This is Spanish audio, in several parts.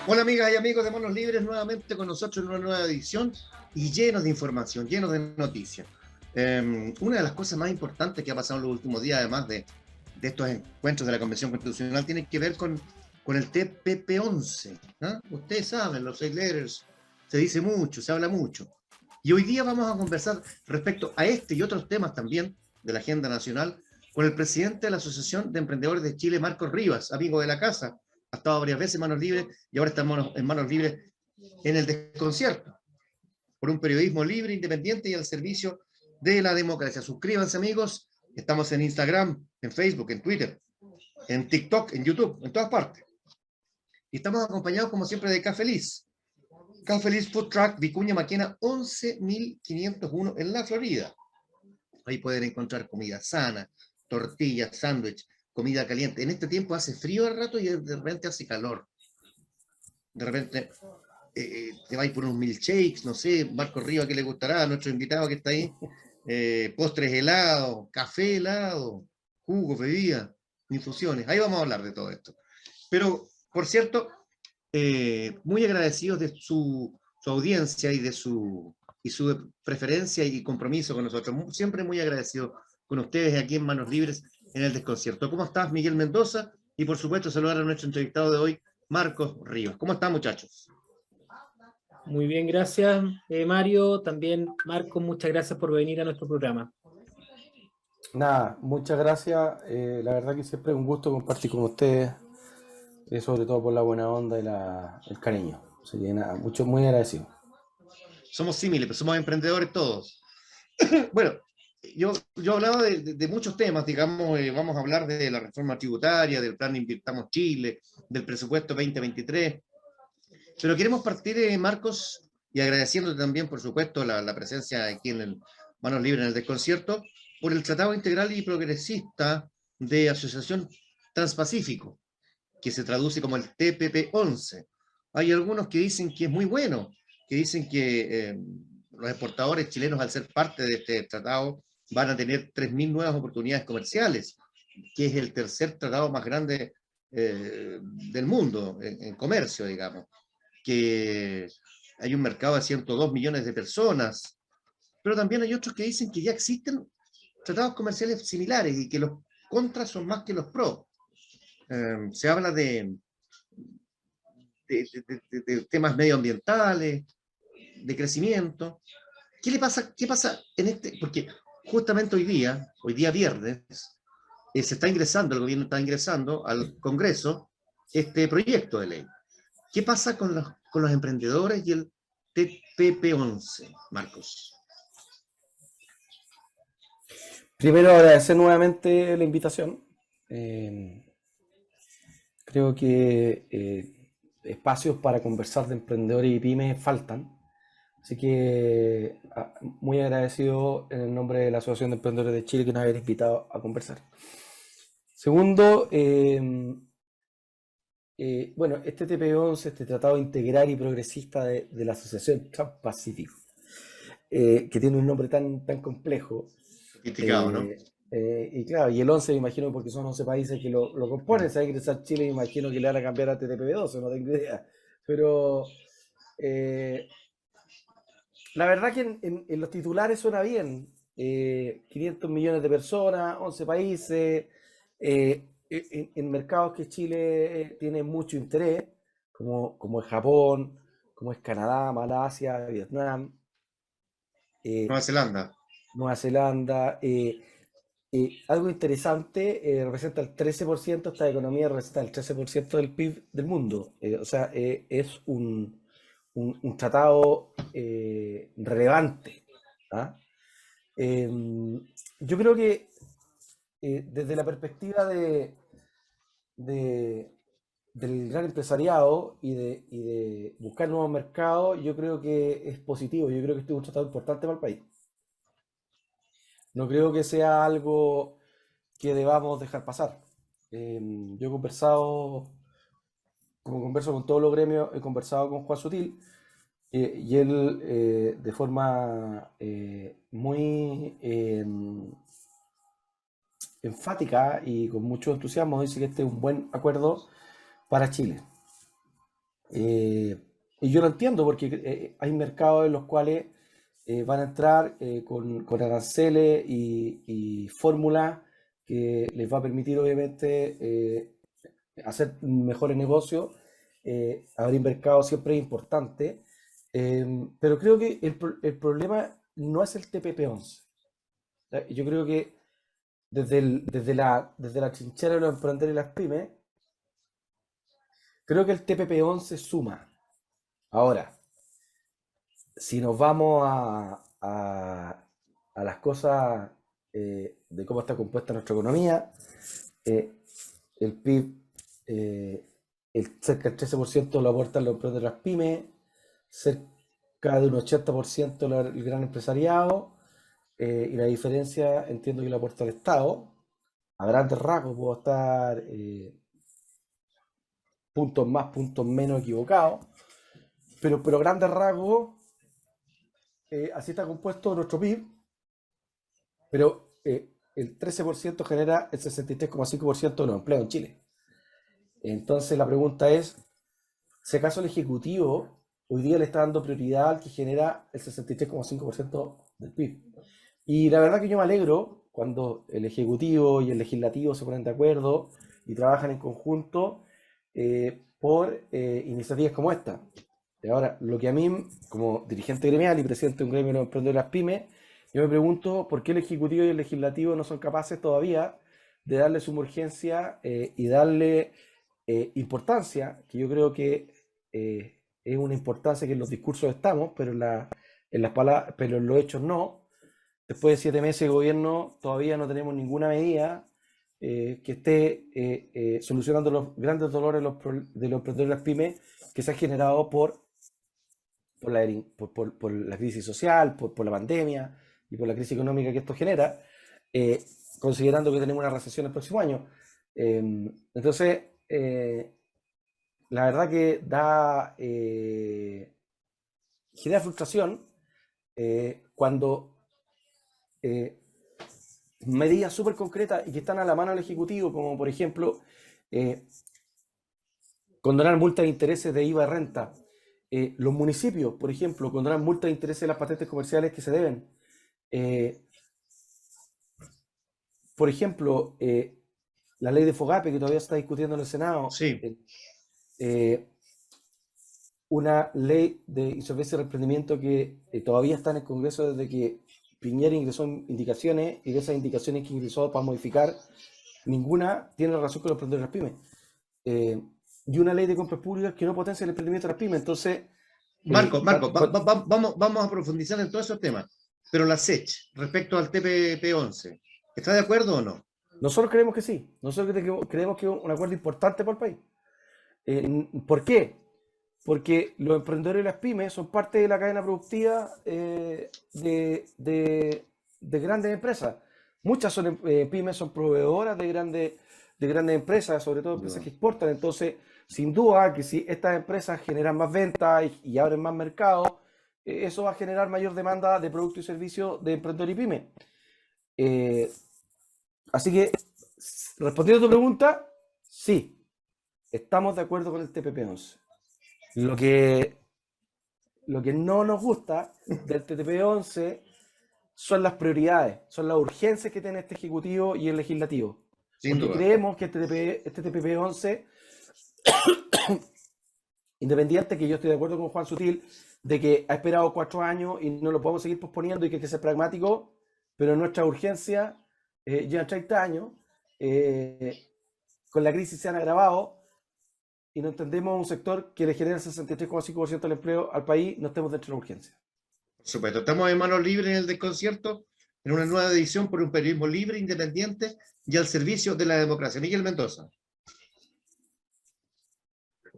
Hola amigas y amigos de Manos Libres, nuevamente con nosotros en una nueva edición y llenos de información, llenos de noticias. Una de las cosas más importantes que ha pasado en los últimos días, además de estos encuentros de la Convención Constitucional, tiene que ver con el TPP-11. ¿Ah? Ustedes saben, los 6 letters, se dice mucho, se habla mucho. Y hoy día vamos a conversar respecto a este y otros temas también de la agenda nacional con el presidente de la Asociación de Emprendedores de Chile, Marcos Rivas, amigo de la casa. Ha estado varias veces en Manos Libres y ahora estamos en Manos Libres en el desconcierto, por un periodismo libre, independiente y al servicio de la democracia. Suscríbanse, amigos. Estamos en Instagram, en Facebook, en Twitter, en TikTok, en YouTube, en todas partes. Y estamos acompañados, como siempre, de Café Feliz. Café Feliz Food Truck, Vicuña Maquena, 11.501 en la Florida. Ahí pueden encontrar comida sana, tortillas, sándwich, comida caliente. En este tiempo hace frío al rato y de repente hace calor. De repente te vais por unos milkshakes, no sé, Marco Rivas que le gustará a nuestro invitado que está ahí, postres helados, café helado, jugos, bebidas, infusiones. Ahí vamos a hablar de todo esto. Pero, por cierto, muy agradecidos de su audiencia y de su preferencia y compromiso con nosotros. Siempre muy agradecido con ustedes aquí en Manos Libres en el desconcierto. ¿Cómo estás, Miguel Mendoza? Y por supuesto saludar a nuestro entrevistado de hoy, Marcos Rivas. ¿Cómo están, muchachos? Muy bien, gracias, Mario. También, Marco, muchas gracias por venir a nuestro programa. Nada, muchas gracias. La verdad que siempre es un gusto compartir con ustedes, sobre todo por la buena onda y el cariño. Así que nada, muy agradecido. Somos símiles, pero somos emprendedores todos. Bueno, yo hablaba de muchos temas, digamos, vamos a hablar de la reforma tributaria, del plan Invirtamos Chile, del presupuesto 2023, pero queremos partir, Marcos, y agradeciendo también, por supuesto, la presencia aquí en el Manos Libres en el desconcierto, por el Tratado Integral y Progresista de Asociación Transpacífico, que se traduce como el TPP-11. Hay algunos que dicen que es muy bueno, que dicen que los exportadores chilenos, al ser parte de este tratado, van a tener 3.000 nuevas oportunidades comerciales, que es el tercer tratado más grande del mundo en comercio, digamos, que hay un mercado de 102 millones de personas, pero también hay otros que dicen que ya existen tratados comerciales similares y que los contras son más que los pros. Se habla de temas medioambientales, de crecimiento. ¿Qué pasa en este? Porque justamente hoy día viernes, se está ingresando, el gobierno está ingresando al Congreso este proyecto de ley. ¿Qué pasa con los emprendedores y el TPP-11, Marcos? Primero agradecer nuevamente la invitación. Creo que espacios para conversar de emprendedores y pymes faltan. Así que muy agradecido en el nombre de la Asociación de Emprendedores de Chile que nos hayan invitado a conversar. Segundo, bueno, este TP-11, este Tratado Integral y Progresista de la Asociación Transpacífico, que tiene un nombre tan complejo. Sofisticado, ¿no? Y claro, y el 11 me imagino porque son 11 países que lo componen. Si hay que ingresar Chile, me imagino que le van a cambiar a TTP-12, no tengo idea. Pero la verdad que en los titulares suena bien. 500 millones de personas, 11 países, en mercados que Chile tiene mucho interés, como es Japón, como es Canadá, Malasia, Vietnam, Nueva Zelanda. Nueva Zelanda. Algo interesante, representa el 13%, esta economía representa el 13% del PIB del mundo. O sea, es un tratado relevante. ¿Ah? Yo creo que desde la perspectiva de- del gran empresariado y de buscar nuevos mercados, yo creo que es positivo. Yo creo que este es un tratado importante para el país. No creo que sea algo que debamos dejar pasar. Yo he conversado, como converso con todos los gremios, he conversado con Juan Sutil, y él de forma muy enfática y con mucho entusiasmo dice que este es un buen acuerdo para Chile. Y yo lo entiendo porque hay mercados en los cuales van a entrar con aranceles y fórmulas que les va a permitir obviamente hacer mejores negocios. Abrir mercados siempre es importante, pero creo que el problema no es el TPP-11. Yo creo que desde la trinchera de los emprendedores y las pymes, creo que el TPP-11 suma. Ahora, si nos vamos a las cosas de cómo está compuesta nuestra economía, eh, el PIB, cerca del 13% lo aportan los emprendedores de las pymes, cerca de un 80% el gran empresariado, y la diferencia entiendo que lo aporta el Estado. A grandes rasgos puedo estar puntos más, puntos menos equivocados, pero a grandes rasgos así está compuesto nuestro PIB, pero el 13% genera el 63,5% de los empleos en Chile. Entonces la pregunta es, si acaso el Ejecutivo hoy día le está dando prioridad al que genera el 63,5% del PIB. Y la verdad que yo me alegro cuando el Ejecutivo y el Legislativo se ponen de acuerdo y trabajan en conjunto por iniciativas como esta. Y ahora, lo que a mí, como dirigente gremial y presidente de un gremio de emprendedores de las pymes, yo me pregunto por qué el Ejecutivo y el Legislativo no son capaces todavía de darle suma urgencia y darle importancia, que yo creo que es una importancia que en los discursos estamos, pero en las palabras, pero en los hechos no. Después de 7 meses de gobierno todavía no tenemos ninguna medida que esté solucionando los grandes dolores de los emprendedores de las pymes que se han generado por la crisis social, por la pandemia y por la crisis económica que esto genera, considerando que tenemos una recesión el próximo año. Entonces, la verdad que genera frustración cuando medidas súper concretas y que están a la mano del Ejecutivo, como por ejemplo condonar multas de intereses de IVA de renta. Los municipios, por ejemplo, condonar multas de intereses de las patentes comerciales que se deben. Por ejemplo, la ley de FOGAPE que todavía se está discutiendo en el Senado. Sí. Una ley de insolvencia y emprendimiento que todavía está en el Congreso desde que Piñera ingresó indicaciones, y de esas indicaciones que ingresó para modificar, ninguna tiene relación con los emprendedores de las pymes. Y una ley de compras públicas que no potencia el emprendimiento de las pymes. Entonces, Marco, vamos a profundizar en todos esos temas. Pero la SECH, respecto al TPP-11, ¿está de acuerdo o no? nosotros creemos que sí. Nosotros creemos que es un acuerdo importante para el país. ¿Por qué? Porque los emprendedores y las pymes son parte de la cadena productiva de grandes empresas. Muchas pymes son proveedoras de grandes empresas, sobre todo empresas que exportan. Entonces, sin duda que si estas empresas generan más ventas y abren más mercados, eso va a generar mayor demanda de productos y servicios de emprendedores y pymes. Así que, respondiendo a tu pregunta, sí, estamos de acuerdo con el TPP-11. Lo que no nos gusta del TPP-11 son las prioridades, son las urgencias que tiene este Ejecutivo y el Legislativo. Sin Porque duda. creemos que este TPP-11, independiente que yo estoy de acuerdo con Juan Sutil, de que ha esperado 4 años y no lo podemos seguir posponiendo y que hay que ser pragmático, pero nuestra urgencia llevan 30 años, con la crisis se han agravado, y no entendemos un sector que le genera el 63,5% del empleo al país, no estemos dentro de la urgencia. Por supuesto, estamos en manos libres en el desconcierto, en una nueva edición por un periodismo libre, independiente y al servicio de la democracia. Miguel Mendoza.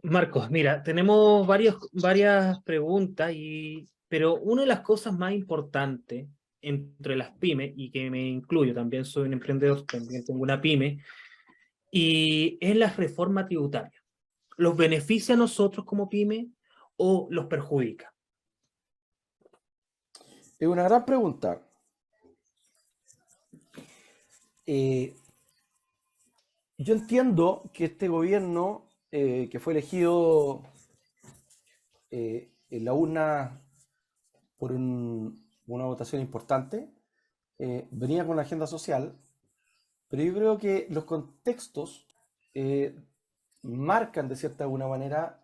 Marcos, mira, tenemos varias preguntas, pero una de las cosas más importantes entre las pymes, y que me incluyo, también soy un emprendedor, también tengo una pyme, y es la reforma tributaria. ¿Los beneficia a nosotros como pyme o los perjudica? Es una gran pregunta. Yo entiendo que este gobierno que fue elegido en la urna por una votación importante, venía con la agenda social, pero yo creo que los contextos marcan de cierta alguna manera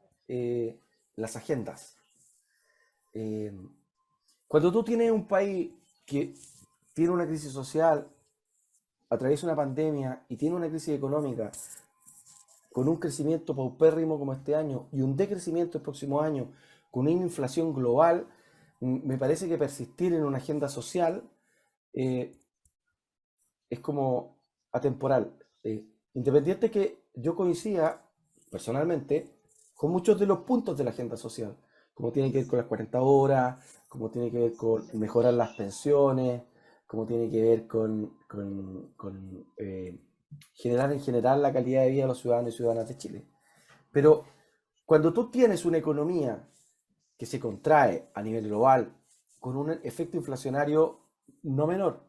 las agendas. Cuando tú tienes un país que tiene una crisis social, atraviesa una pandemia y tiene una crisis económica con un crecimiento paupérrimo como este año y un decrecimiento el próximo año, con una inflación global, me parece que persistir en una agenda social es como atemporal. Independiente que yo coincida personalmente con muchos de los puntos de la agenda social, como tiene que ver con las 40 horas, como tiene que ver con mejorar las pensiones, como tiene que ver con generar en general la calidad de vida de los ciudadanos y ciudadanas de Chile. Pero cuando tú tienes una economía que se contrae a nivel global con un efecto inflacionario no menor,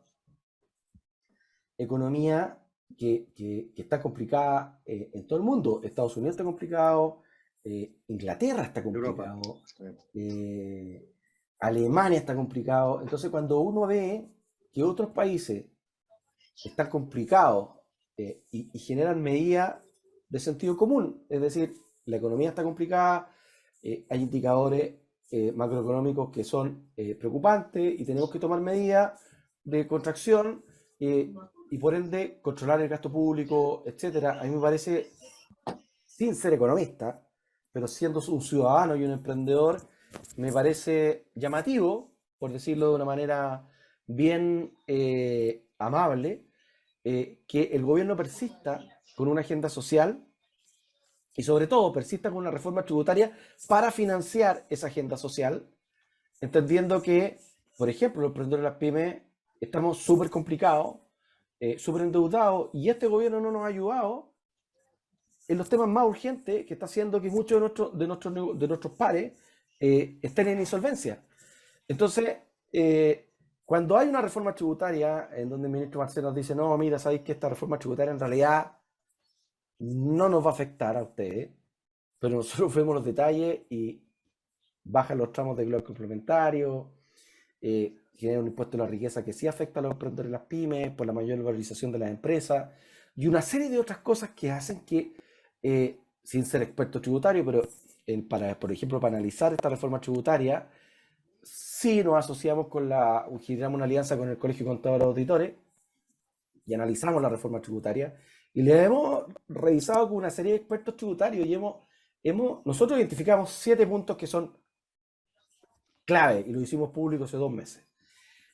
economía que está complicada en todo el mundo. Estados Unidos está complicado, Inglaterra está complicado, Alemania está complicado. Entonces, cuando uno ve que otros países están complicados y generan medidas de sentido común, es decir, la economía está complicada, hay indicadores macroeconómicos que son preocupantes y tenemos que tomar medidas de contracción y por ende controlar el gasto público, etcétera. A mí me parece, sin ser economista, pero siendo un ciudadano y un emprendedor, me parece llamativo, por decirlo de una manera bien amable, que el gobierno persista con una agenda social y sobre todo persista con una reforma tributaria para financiar esa agenda social, entendiendo que, por ejemplo, los emprendedores de las pymes estamos súper complicados, súper endeudados, y este gobierno no nos ha ayudado en los temas más urgentes que está haciendo que muchos de nuestros pares estén en insolvencia. Entonces, cuando hay una reforma tributaria en donde el ministro Marcelo nos dice, no, mira, sabéis que esta reforma tributaria en realidad no nos va a afectar a ustedes, pero nosotros vemos los detalles y bajan los tramos de globo complementario, genera un impuesto a la riqueza que sí afecta a los emprendedores y las pymes por la mayor valorización de las empresas y una serie de otras cosas que hacen que, sin ser experto tributario, pero por ejemplo, para analizar esta reforma tributaria, sí nos asociamos generamos una alianza con el Colegio de Contadores y Auditores y analizamos la reforma tributaria y le hemos revisado con una serie de expertos tributarios y nosotros identificamos 7 puntos que son clave y lo hicimos público hace 2 meses.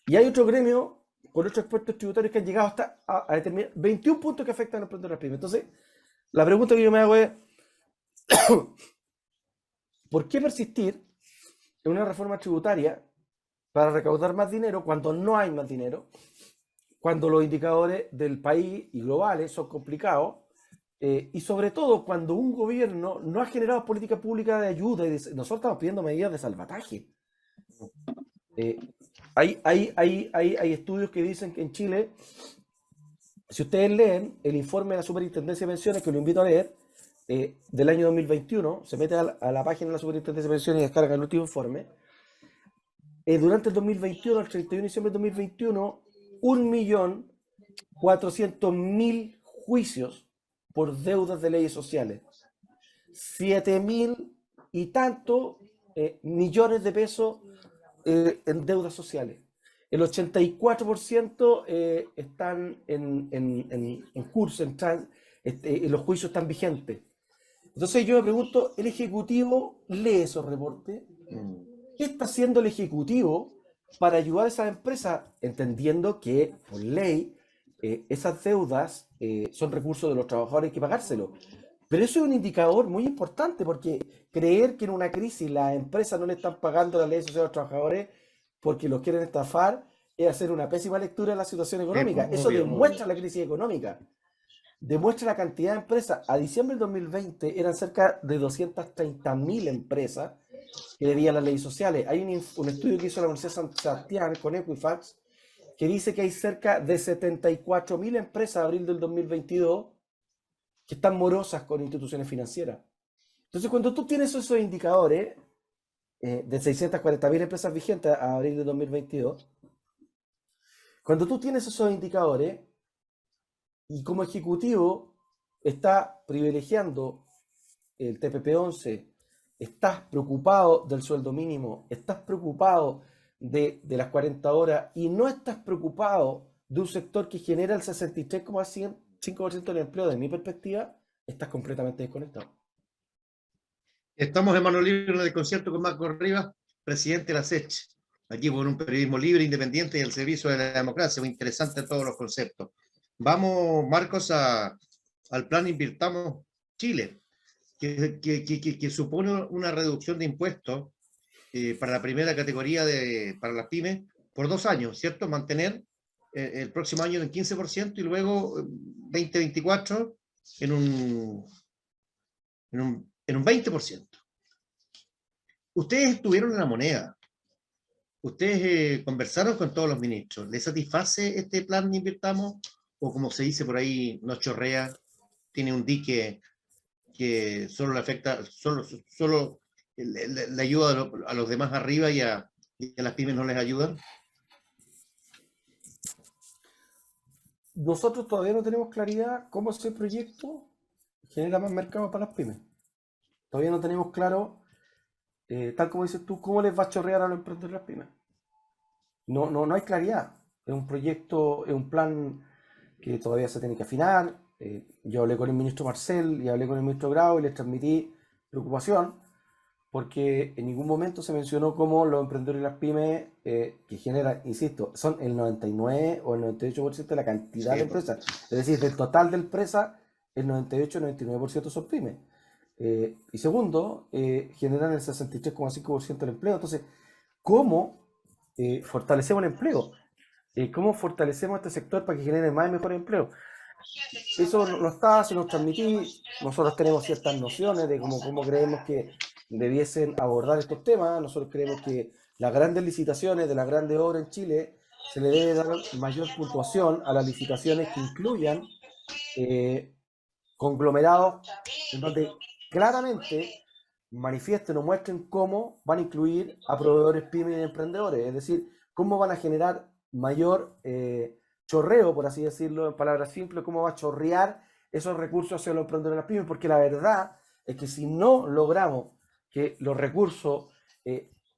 Y hay otro gremio con otros expertos tributarios que han llegado hasta a determinar 21 puntos que afectan a los emprendedores pymes. Entonces, la pregunta que yo me hago es, ¿por qué persistir en una reforma tributaria para recaudar más dinero cuando no hay más dinero, cuando los indicadores del país y globales son complicados, y sobre todo cuando un gobierno no ha generado política pública de ayuda y nosotros estamos pidiendo medidas de salvataje? Hay estudios que dicen que en Chile, si ustedes leen el informe de la Superintendencia de Pensiones, que lo invito a leer, del año 2021, se mete a la página de la Superintendencia de Pensiones y descarga el último informe. Durante el 2021, el 31 de diciembre de 2021, 1.400.000 juicios por deudas de leyes sociales. 7.000 y tanto millones de pesos en deudas sociales. El 84% están en curso, los juicios están vigentes. Entonces yo me pregunto, ¿el Ejecutivo lee esos reportes? ¿Qué está haciendo el Ejecutivo para ayudar a esas empresas? Entendiendo que, por ley, esas deudas son recursos de los trabajadores, hay que pagárselos. Pero eso es un indicador muy importante, porque creer que en una crisis las empresas no le están pagando la ley social a los trabajadores porque los quieren estafar es hacer una pésima lectura de la situación económica. Eso demuestra la crisis económica. Demuestra la cantidad de empresas. A diciembre del 2020 eran cerca de 230.000 empresas que debían las leyes sociales. Hay un estudio que hizo la Universidad de San Sebastián con Equifax que dice que hay cerca de 74.000 empresas a abril del 2022 que están morosas con instituciones financieras. Entonces, cuando tú tienes esos indicadores, de 640.000 empresas vigentes a abril de 2022. Cuando tú tienes esos indicadores y como ejecutivo estás privilegiando el TPP-11, estás preocupado del sueldo mínimo, estás preocupado de las 40 horas y no estás preocupado de un sector que genera el 63,5% del empleo, de mi perspectiva, estás completamente desconectado. Estamos en Mano Libre en el concierto con Marco Rivas, presidente de la SECH, aquí por un periodismo libre, independiente y al servicio de la democracia, muy interesante todos los conceptos. Vamos, Marcos, al plan Invirtamos Chile, que supone una reducción de impuestos para la primera categoría para las pymes por 2 años, ¿cierto? Mantener el próximo año en 15% y luego 2024 en un 20%. Ustedes estuvieron en la moneda, ustedes conversaron con todos los ministros. ¿Les satisface este plan de Invirtamos? O como se dice por ahí, no chorrea, tiene un dique que solo le afecta, solo le ayuda a los demás arriba y a las pymes no les ayuda. Nosotros todavía no tenemos claridad cómo ese proyecto genera más mercado para las pymes. Todavía no tenemos claro, tal como dices tú, cómo les va a chorrear a los emprendedores de las pymes. No hay claridad. Es un proyecto, es un plan que todavía se tiene que afinar. Yo hablé con el ministro Marcel y hablé con el ministro Grau y les transmití preocupación porque en ningún momento se mencionó cómo los emprendedores y las pymes que generan, insisto, son el 99 o el 98% de la cantidad de empresas. Es decir, del total de empresas, el 98-99% son pymes. Y segundo, generan el 63,5% del empleo. Entonces, ¿cómo fortalecemos el empleo? ¿Cómo fortalecemos este sector para que genere más y mejor empleo? Eso lo está, se nos transmití. Nosotros tenemos ciertas nociones de cómo creemos que debiesen abordar estos temas. Nosotros creemos que las grandes licitaciones de las grandes obras en Chile se le debe dar mayor puntuación a las licitaciones que incluyan conglomerados en donde claramente manifiesten o muestren cómo van a incluir a proveedores pymes y emprendedores, es decir, cómo van a generar mayor chorreo, por así decirlo, en palabras simples, cómo va a chorrear esos recursos hacia los emprendedores de las pymes, porque la verdad es que si no logramos que los recursos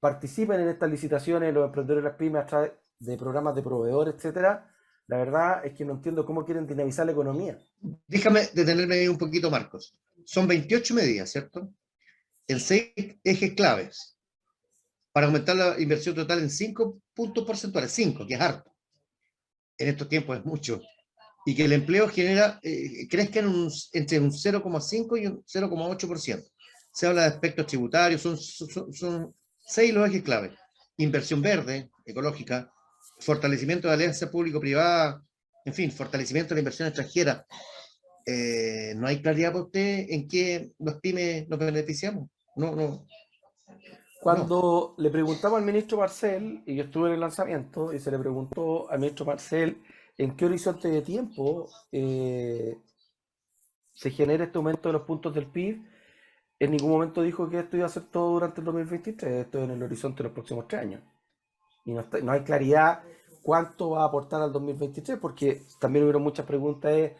participen en estas licitaciones, los emprendedores de las pymes a través de programas de proveedores, etcétera, la verdad es que no entiendo cómo quieren dinamizar la economía. Déjame detenerme ahí un poquito, Marcos. Son 28 medidas, ¿cierto? En 6 ejes claves para aumentar la inversión total en 5 puntos porcentuales, 5, que es harto. En estos tiempos es mucho. Y que el empleo crezca entre un 0,5 y un 0,8%. Se habla de aspectos tributarios, son 6 los ejes claves. Inversión verde, ecológica, fortalecimiento de alianza público-privada, en fin, fortalecimiento de la inversión extranjera. ¿No hay claridad para usted en qué los pymes nos beneficiamos? No. Cuando le preguntamos al ministro Marcel, y yo estuve en el lanzamiento, y se le preguntó al ministro Marcel en qué horizonte de tiempo se genera este aumento de los puntos del PIB, en ningún momento dijo que esto iba a ser todo durante el 2023, esto es en el horizonte de los próximos 3 años. Y no hay claridad cuánto va a aportar al 2023, porque también hubieron muchas preguntas de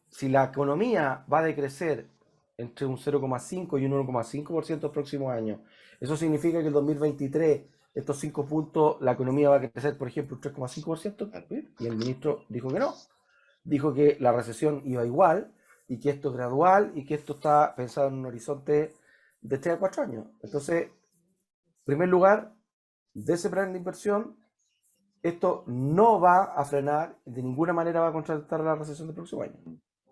si la economía va a decrecer entre un 0,5 y un 1,5% el próximo año. Eso significa que el 2023, estos 5 puntos, la economía va a crecer, por ejemplo, un 3,5%. Y el ministro dijo que no. Dijo que la recesión iba igual y que esto es gradual y que esto está pensado en un horizonte de 3 a 4 años. Entonces, en primer lugar, de ese plan de inversión, esto no va a frenar, de ninguna manera va a contrarrestar la recesión del próximo año.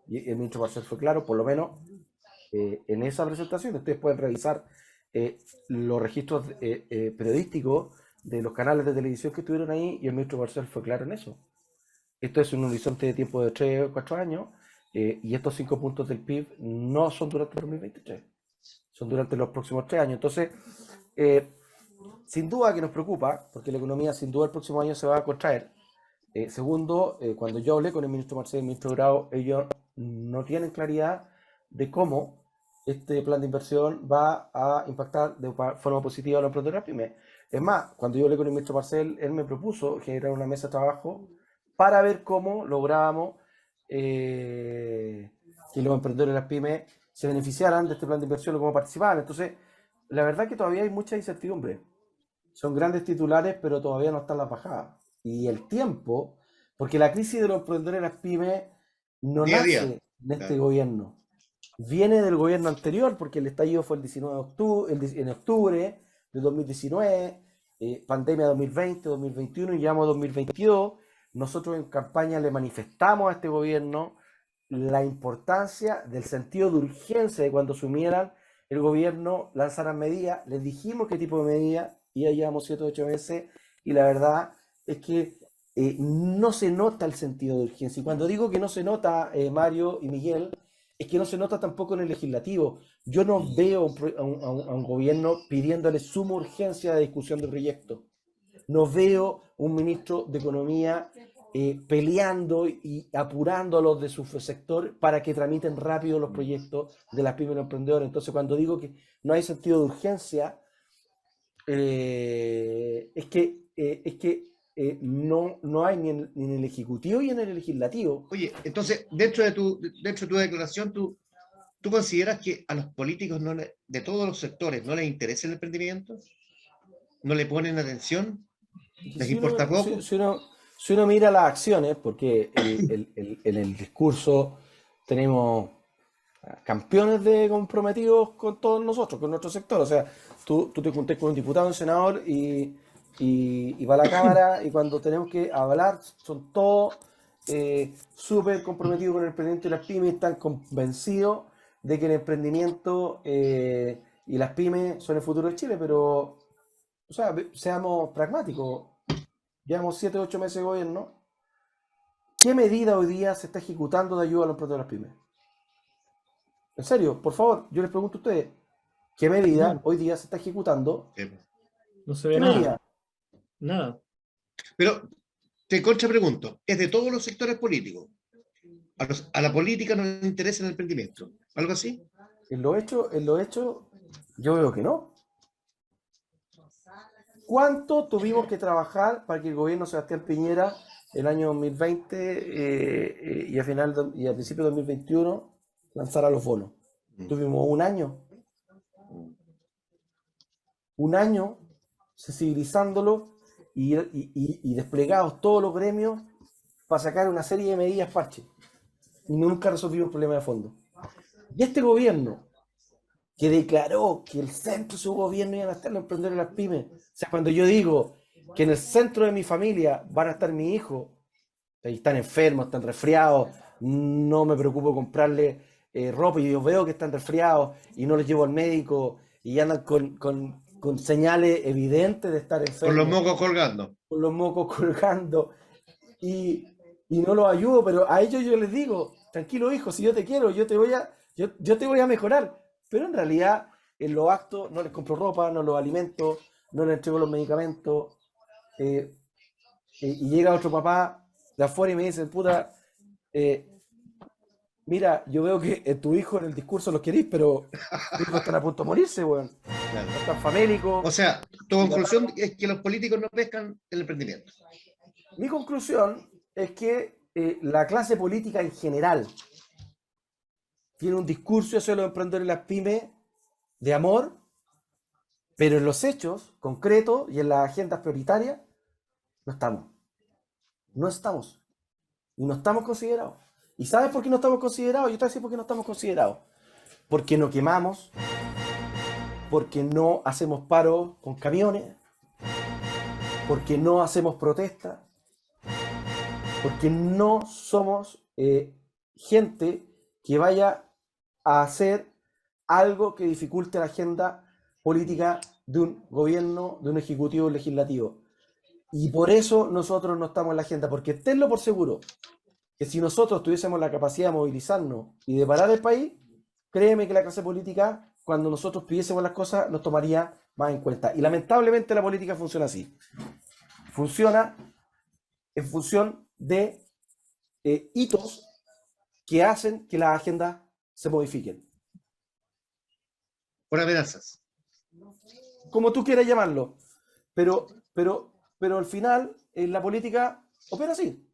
Y el ministro Marcel fue claro, por lo menos en esa presentación. Ustedes pueden revisar los registros periodísticos de los canales de televisión que estuvieron ahí y el ministro Marcel fue claro en eso. Esto es un horizonte de tiempo de 3 o 4 años y estos 5 puntos del PIB no son durante el 2023, son durante los próximos 3 años. Entonces, sin duda que nos preocupa, porque la economía sin duda el próximo año se va a contraer. Segundo, cuando yo hablé con el ministro Marcel y el ministro Grau, ellos no tienen claridad de cómo este plan de inversión va a impactar de forma positiva a los emprendedores pymes. Es más, cuando yo hablé con el ministro Marcel, él me propuso generar una mesa de trabajo para ver cómo lográbamos que los emprendedores de las pymes se beneficiaran de este plan de inversión o cómo participaran. Entonces, la verdad es que todavía hay mucha incertidumbre. Son grandes titulares, pero todavía no están las bajadas. Y el tiempo, porque la crisis de los emprendedores de las pymes no Día a día. nace en este Claro. gobierno. Viene del gobierno anterior, porque el estallido fue el 19 de octubre, en octubre de 2019, pandemia 2020, 2021 y llegamos a 2022. Nosotros en campaña le manifestamos a este gobierno la importancia del sentido de urgencia de cuando asumieran el gobierno, lanzaran medidas, les dijimos qué tipo de medidas, y ya llevamos 7 o 8 meses, y la verdad es que no se nota el sentido de urgencia. Y cuando digo que no se nota, Mario y Miguel, es que no se nota tampoco en el legislativo. Yo no veo a un gobierno pidiéndole suma urgencia de discusión del proyecto. No veo un ministro de Economía peleando y apurando a los de su sector para que tramiten rápido los proyectos de las pymes y los emprendedores. Entonces, cuando digo que no hay sentido de urgencia, no hay ni en el Ejecutivo ni en el Legislativo. Oye, entonces, dentro de tu declaración, ¿tú consideras que a los políticos de todos los sectores no les interesa el emprendimiento? ¿No le ponen atención? ¿Les Si importa uno, si- poco? si uno mira las acciones, porque en el discurso tenemos campeones de comprometidos con todos nosotros, con nuestro sector. O sea, tú te juntés con un diputado, un senador y va a la Cámara, y cuando tenemos que hablar son todos súper comprometidos con el emprendimiento y las pymes, están convencidos de que el emprendimiento y las pymes son el futuro de Chile, pero, o sea, seamos pragmáticos. Llevamos 7 o 8 meses de gobierno. ¿Qué medida hoy día se está ejecutando de ayuda a los emprendedores pymes? En serio, por favor, yo les pregunto a ustedes, ¿qué medida No, hoy día se está ejecutando? Sí. no se ve ¿Qué nada, medida? nada. Pero te contrapregunto, ¿es de todos los sectores políticos? A la política no le interesa el emprendimiento. ¿Algo así? En lo hecho, yo veo que no. ¿Cuánto tuvimos que trabajar para que el gobierno de Sebastián Piñera el año 2020 y al principio de 2021 lanzara los bonos? Tuvimos un año sensibilizándolo y desplegados todos los gremios para sacar una serie de medidas parche. Y nunca resolvimos un problema de fondo. Y este gobierno, que declaró que el centro de su gobierno iban a estar los emprendedores y las pymes. O sea, cuando yo digo que en el centro de mi familia van a estar mis hijos, y están enfermos, están resfriados, no me preocupo comprarle ropa y yo veo que están resfriados y no les llevo al médico y andan con señales evidentes de estar Con los enfermos, mocos colgando. con los mocos colgando y, y no los ayudo, pero a ellos yo les digo, tranquilo hijo, si yo te quiero, yo te voy a mejorar, pero en realidad en los actos no les compro ropa, no los alimento, no les entrego los medicamentos, y llega otro papá de afuera y me dice, puta, eh, mira, yo veo que tu hijo en el discurso los querís, pero tus hijos están a punto de morirse, weón. Claro. Están famélicos. O sea, tu Mi papá- conclusión es que los políticos no pescan el emprendimiento. Mi conclusión es que la clase política en general tiene un discurso hacia los emprendedores y las pymes de amor, pero en los hechos concretos y en las agendas prioritarias no estamos. No estamos. Y no estamos considerados. ¿Y sabes por qué no estamos considerados? Yo te voy a decir por qué no estamos considerados. Porque no quemamos, porque no hacemos paro con camiones, porque no hacemos protestas, porque no somos gente que vaya a hacer algo que dificulte la agenda política de un gobierno, de un ejecutivo legislativo. Y por eso nosotros no estamos en la agenda, porque tenlo por seguro, que si nosotros tuviésemos la capacidad de movilizarnos y de parar el país, créeme que la clase política, cuando nosotros pidiésemos las cosas, nos tomaría más en cuenta. Y lamentablemente la política funciona así. Funciona en función de hitos que hacen que las agendas se modifiquen. por amenazas. Como tú quieras llamarlo. Pero al final, en la política opera así.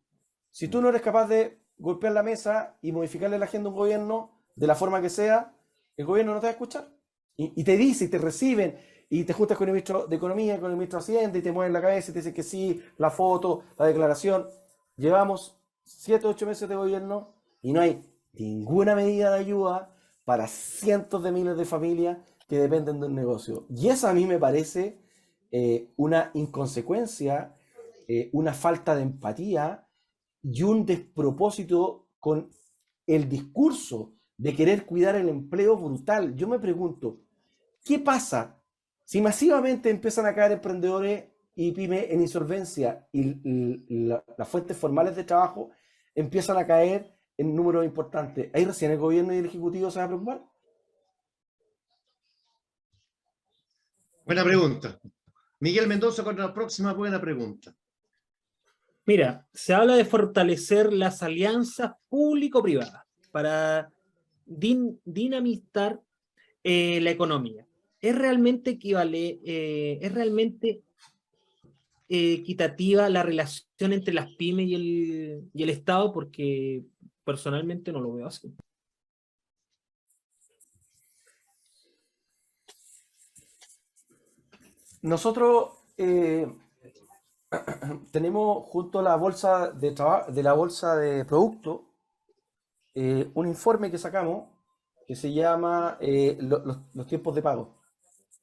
Si tú no eres capaz de golpear la mesa y modificarle la agenda a un gobierno de la forma que sea, el gobierno no te va a escuchar. Y te dice, y te reciben, y te juntas con el ministro de Economía, con el ministro de Hacienda, y te mueven la cabeza y te dicen que sí, la foto, la declaración. Llevamos 7 o 8 meses de gobierno y no hay ninguna medida de ayuda para cientos de miles de familias que dependen de un negocio. Y eso a mí me parece una inconsecuencia, una falta de empatía y un despropósito con el discurso de querer cuidar el empleo brutal. Yo me pregunto, ¿qué pasa si masivamente empiezan a caer emprendedores y pymes en insolvencia y las fuentes formales de trabajo empiezan a caer en números importantes? ¿Ahí recién el gobierno y el ejecutivo se van a preocupar? Buena pregunta. Miguel Mendoza con la próxima buena pregunta. Mira, se habla de fortalecer las alianzas público-privadas para dinamitar la economía. ¿Es realmente equitativa la relación entre las pymes y el Estado? Porque personalmente no lo veo así. Nosotros tenemos junto a la bolsa de productos un informe que sacamos que se llama los tiempos de pago.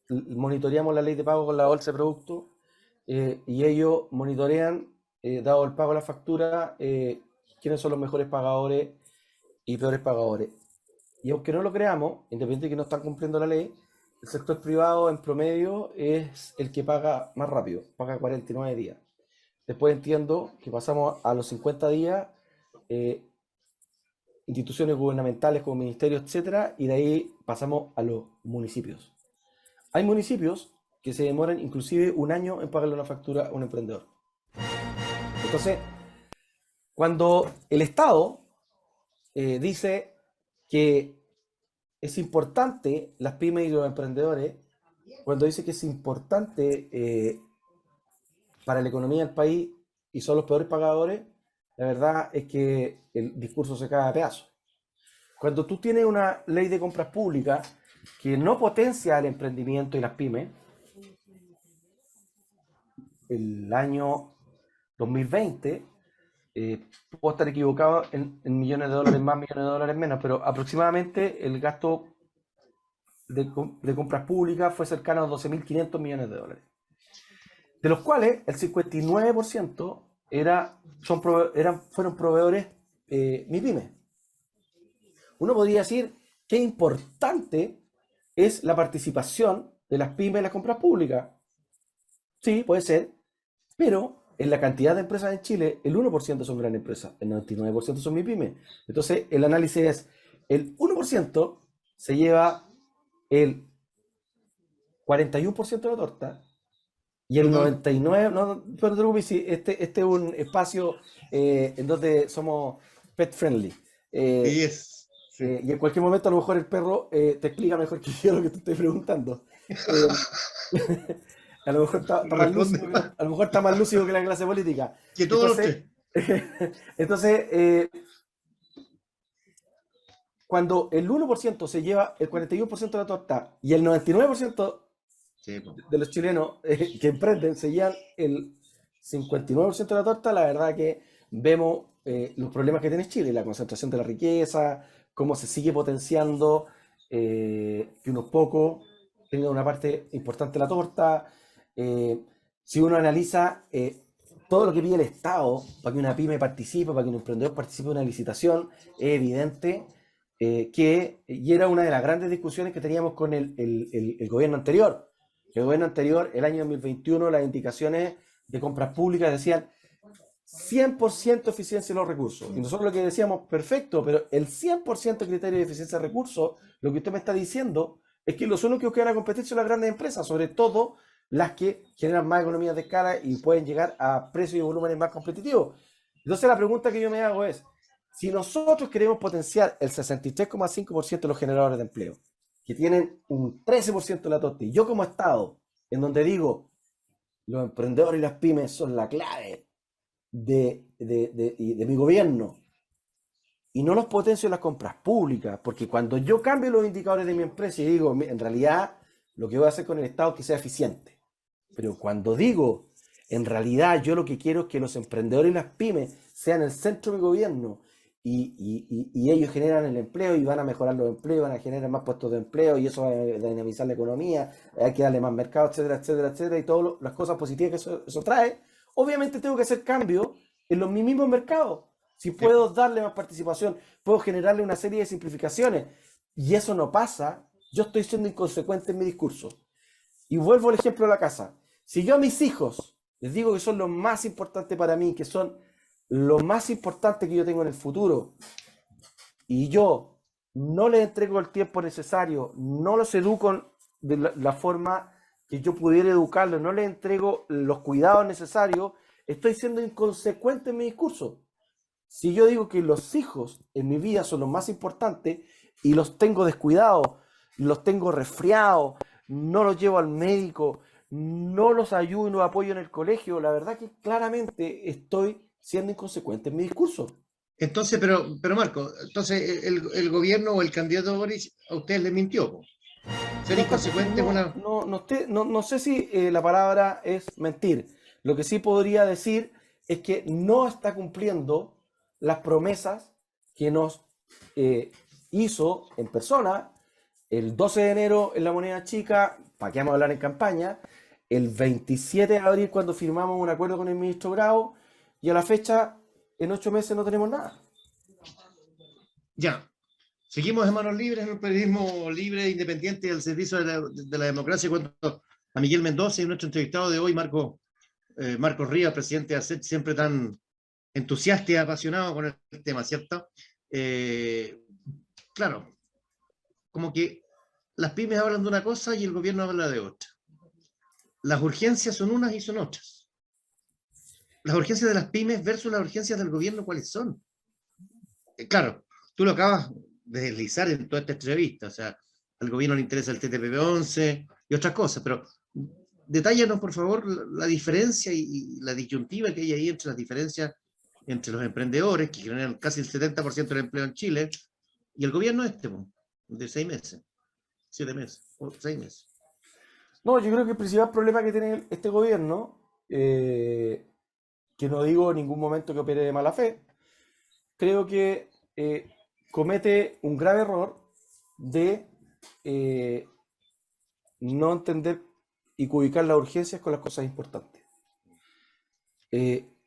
Monitoreamos la ley de pago con la bolsa de productos y ellos monitorean, dado el pago de la factura, quiénes son los mejores pagadores y peores pagadores. Y aunque no lo creamos, independiente de que no están cumpliendo la ley, el sector privado en promedio es el que paga más rápido, paga 49 días. Después entiendo que pasamos a los 50 días, instituciones gubernamentales como ministerios, etcétera, y de ahí pasamos a los municipios. Hay municipios que se demoran inclusive un año en pagarle una factura a un emprendedor. Entonces, cuando el Estado dice que es importante las pymes y los emprendedores, cuando dice que es importante para la economía del país y son los peores pagadores, la verdad es que el discurso se cae a pedazos. Cuando tú tienes una ley de compras públicas que no potencia el emprendimiento y las pymes, el año 2020, puedo estar equivocado en millones de dólares más, millones de dólares menos, pero aproximadamente el gasto de compras públicas fue cercano a 12.500 millones de dólares, de los cuales el 59% fueron proveedores MIPYME. Uno podría decir qué importante es la participación de las pymes en las compras públicas. Sí, puede ser, pero en la cantidad de empresas en Chile, el 1% son grandes empresas, el 99% son MIPYME. Entonces, el análisis es, el 1% se lleva el 41% de la torta y el 99%, no te preocupes, si este es un espacio en donde somos pet friendly. Yes. Sí. Y en cualquier momento a lo mejor el perro te explica mejor que yo lo que te estoy preguntando. A lo mejor está más lúcido que la clase política. Que todos entonces, cuando el 1% se lleva el 41% de la torta y el 99% de los chilenos que emprenden se llevan el 59% de la torta, la verdad que vemos los problemas que tiene Chile, la concentración de la riqueza, cómo se sigue potenciando que unos pocos tengan una parte importante de la torta. Si uno analiza todo lo que pide el Estado para que una pyme participe, para que un emprendedor participe en una licitación, es evidente y era una de las grandes discusiones que teníamos con el gobierno anterior. El gobierno anterior, el año 2021, las indicaciones de compras públicas decían 100% eficiencia de los recursos. Y nosotros lo que decíamos, perfecto, pero el 100% criterio de eficiencia de recursos, lo que usted me está diciendo es que los únicos que van a competir son las grandes empresas, sobre todo las que generan más economías de escala y pueden llegar a precios y volúmenes más competitivos. Entonces la pregunta que yo me hago es, si nosotros queremos potenciar el 63,5% de los generadores de empleo, que tienen un 13% de la torta, y yo como Estado, en donde digo, los emprendedores y las pymes son la clave de mi gobierno, y no los potencio en las compras públicas, porque cuando yo cambio los indicadores de mi empresa y digo, en realidad, lo que voy a hacer con el Estado es que sea eficiente, pero cuando digo, en realidad yo lo que quiero es que los emprendedores y las pymes sean el centro de mi gobierno, y ellos generan el empleo y van a mejorar los empleos, van a generar más puestos de empleo y eso va a dinamizar la economía, hay que darle más mercado, etcétera, etcétera, etcétera, y todas las cosas positivas que eso trae. Obviamente tengo que hacer cambios en los mismos mercados. Si puedo darle más participación, puedo generarle una serie de simplificaciones, y eso no pasa, yo estoy siendo inconsecuente en mi discurso. Y vuelvo al ejemplo de la casa. Si yo a mis hijos les digo que son lo más importante para mí, que son lo más importante que yo tengo en el futuro, y yo no les entrego el tiempo necesario, no los educo de la forma que yo pudiera educarlos, no les entrego los cuidados necesarios, estoy siendo inconsecuente en mi discurso. Si yo digo que los hijos en mi vida son los más importantes y los tengo descuidados, los tengo resfriados, no los llevo al médico, no los ayudo y los apoyo en el colegio, la verdad que claramente estoy siendo inconsecuente en mi discurso. Entonces, pero Marco, entonces el gobierno o el candidato Boris a ustedes les mintió, po. Ser inconsecuente es una... No sé si la palabra es mentir. Lo que sí podría decir es que no está cumpliendo las promesas que nos hizo en persona el 12 de enero en la Moneda Chica, para que vamos a hablar en campaña, el 27 de abril cuando firmamos un acuerdo con el ministro Grau, y a la fecha, en 8 meses no tenemos nada. Ya, seguimos en manos libres, en un periodismo libre e independiente al servicio de la democracia. Cuando a Miguel Mendoza y nuestro entrevistado de hoy, Marcos Rivas, presidente de ACET, siempre tan entusiasta y apasionado con el tema, ¿cierto? Claro, como que las pymes hablan de una cosa y el gobierno habla de otra. Las urgencias son unas y son otras. Las urgencias de las pymes versus las urgencias del gobierno, ¿cuáles son? Claro, tú lo acabas de deslizar en toda esta entrevista, o sea, al gobierno le interesa el TTP-11 y otras cosas, pero detállanos, por favor, la diferencia y la disyuntiva que hay ahí entre las diferencias entre los emprendedores, que generan casi el 70% del empleo en Chile, y el gobierno de 6 meses, 7 meses, o 6 meses. No, yo creo que el principal problema que tiene este gobierno, que no digo en ningún momento que opere de mala fe, creo que comete un grave error de no entender y ubicar las urgencias con las cosas importantes.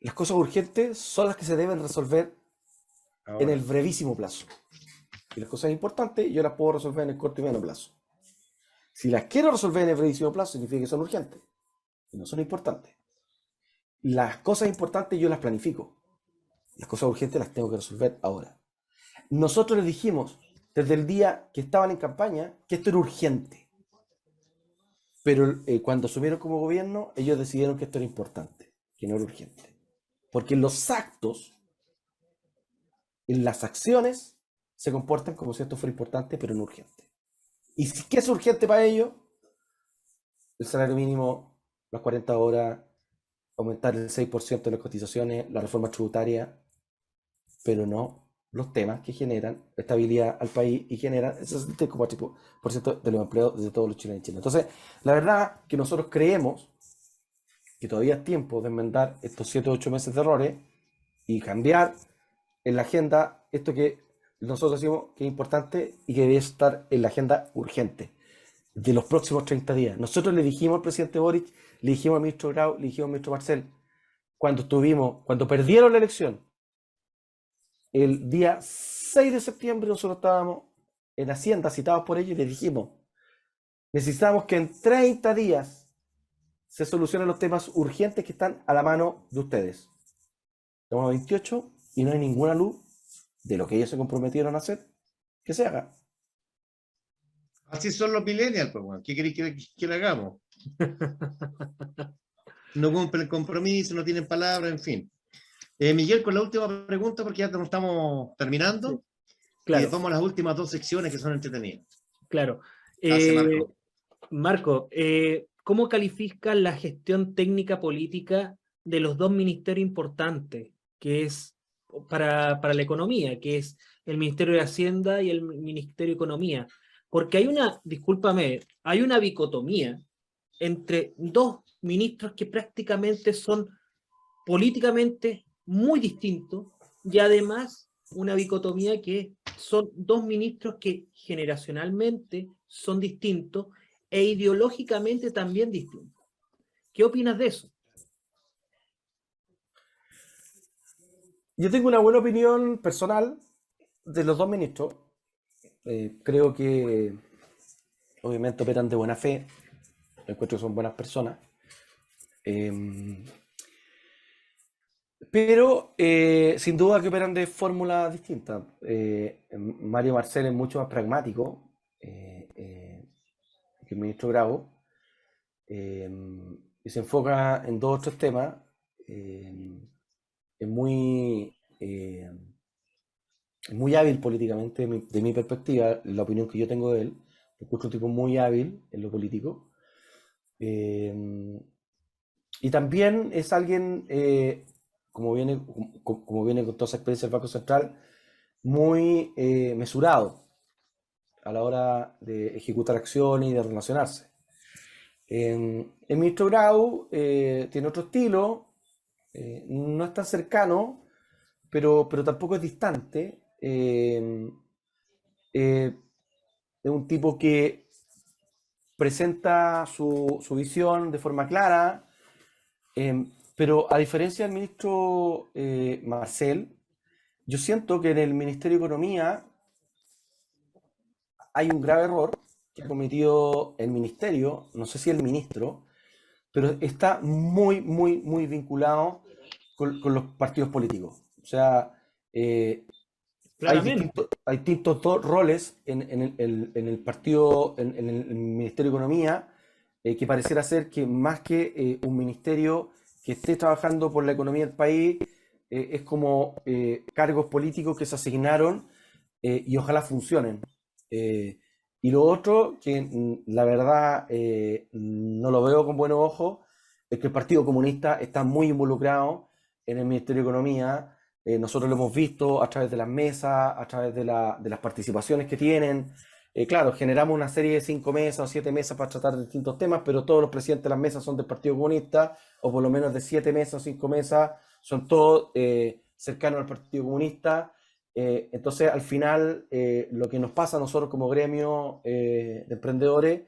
Las cosas urgentes son las que se deben resolver ahora, en el brevísimo plazo. Y las cosas importantes yo las puedo resolver en el corto y mediano plazo. Si las quiero resolver en el brevísimo plazo, significa que son urgentes y no son importantes. Las cosas importantes yo las planifico. Las cosas urgentes las tengo que resolver ahora. Nosotros les dijimos desde el día que estaban en campaña que esto era urgente. Pero cuando asumieron como gobierno, ellos decidieron que esto era importante, que no era urgente. Porque los actos, en las acciones, se comportan como si esto fuera importante, pero no urgente. ¿Y qué es urgente para ellos? El salario mínimo, las 40 horas, aumentar el 6% de las cotizaciones, la reforma tributaria, pero no los temas que generan estabilidad al país y generan el 64% de los empleos de todos los chilenos y chilenas. Entonces, la verdad que nosotros creemos que todavía es tiempo de enmendar estos 7 o 8 meses de errores y cambiar en la agenda esto que nosotros decimos que es importante y que debe estar en la agenda urgente de los próximos 30 días. Nosotros le dijimos al presidente Boric, le dijimos al ministro Grau, le dijimos al ministro Marcel, cuando perdieron la elección, el día 6 de septiembre nosotros estábamos en Hacienda citados por ellos y les dijimos, necesitamos que en 30 días se solucionen los temas urgentes que están a la mano de ustedes. Estamos a 28 y no hay ninguna luz de lo que ellos se comprometieron a hacer que se haga. Así son los millennials, pues, bueno. ¿Qué queréis que le hagamos? No cumplen compromiso, no tienen palabra, en fin. Miguel, con la última pregunta, porque ya estamos terminando. Sí, claro. Vamos a las últimas 2 secciones que son entretenidas. Claro. Gracias, Eh, Marco. Marco, ¿cómo califica la gestión técnica política de los dos ministerios importantes, que es para la economía, que es el Ministerio de Hacienda y el Ministerio de Economía? Porque hay una, discúlpame, hay una dicotomía entre dos ministros que prácticamente son políticamente muy distintos y además una dicotomía que son dos ministros que generacionalmente son distintos e ideológicamente también distintos. ¿Qué opinas de eso? Yo tengo una buena opinión personal de los dos ministros. Creo que obviamente operan de buena fe. Encuentro que son buenas personas. Eh, pero sin duda que operan de fórmulas distintas. Mario Marcel es mucho más pragmático que el ministro Grau. Y se enfoca en dos o tres temas. Es muy hábil políticamente, de mi perspectiva, la opinión que yo tengo de él. Encuentro un tipo muy hábil en lo político. Y también es alguien, como viene con toda esa experiencia del Banco Central, muy mesurado a la hora de ejecutar acciones y de relacionarse. El ministro Grau tiene otro estilo, no es tan cercano, pero tampoco es distante. Es un tipo que presenta su visión de forma clara, pero a diferencia del ministro Marcel, yo siento que en el Ministerio de Economía hay un grave error que ha cometido el ministerio, no sé si el ministro, pero está muy, muy, muy vinculado con los partidos políticos. O sea, Claramente. hay distintos roles en el partido, en el Ministerio de Economía, que pareciera ser que más que un ministerio que esté trabajando por la economía del país, es como cargos políticos que se asignaron y ojalá funcionen. Y lo otro, que la verdad no lo veo con buenos ojos, es que el Partido Comunista está muy involucrado en el Ministerio de Economía. Nosotros lo hemos visto a través de las mesas, a través de las participaciones que tienen. Claro, generamos una serie de 5 mesas o 7 mesas para tratar de distintos temas, pero todos los presidentes de las mesas son del Partido Comunista, o por lo menos de 7 mesas o 5 mesas, son todos cercanos al Partido Comunista. Entonces, al final, lo que nos pasa a nosotros como gremio de emprendedores